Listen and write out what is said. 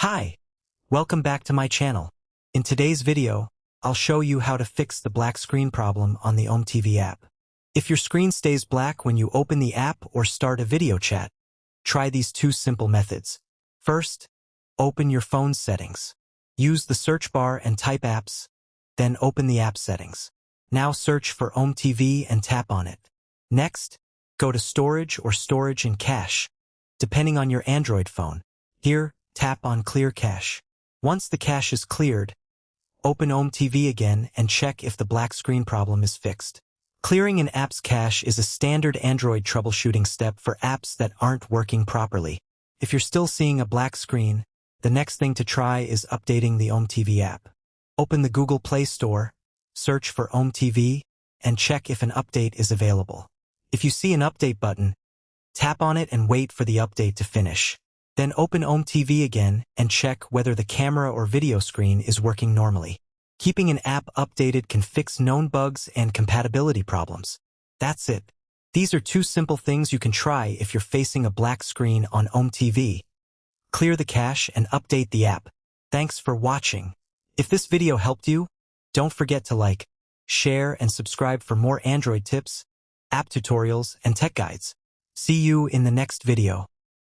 Hi, welcome back to my channel. In today's video, I'll show you how to fix the black screen problem on the OmeTV app. If your screen stays black when you open the app or start a video chat, try these two simple methods. First, open your phone's settings. Use the search bar and type apps, then open the app settings. Now search for OmeTV and tap on it. Next, go to storage or storage and cache, depending on your Android phone. Here, tap on Clear Cache. Once the cache is cleared, open OmeTV again and check if the black screen problem is fixed. Clearing an app's cache is a standard Android troubleshooting step for apps that aren't working properly. If you're still seeing a black screen, the next thing to try is updating the OmeTV app. Open the Google Play Store, search for OmeTV, and check if an update is available. If you see an update button, tap on it and wait for the update to finish. Then open OmeTV again and check whether the camera or video screen is working normally. Keeping an app updated can fix known bugs and compatibility problems. That's it. These are two simple things you can try if you're facing a black screen on OmeTV. Clear the cache and update the app. Thanks for watching. If this video helped you, don't forget to like, share, and subscribe for more Android tips, app tutorials, and tech guides. See you in the next video.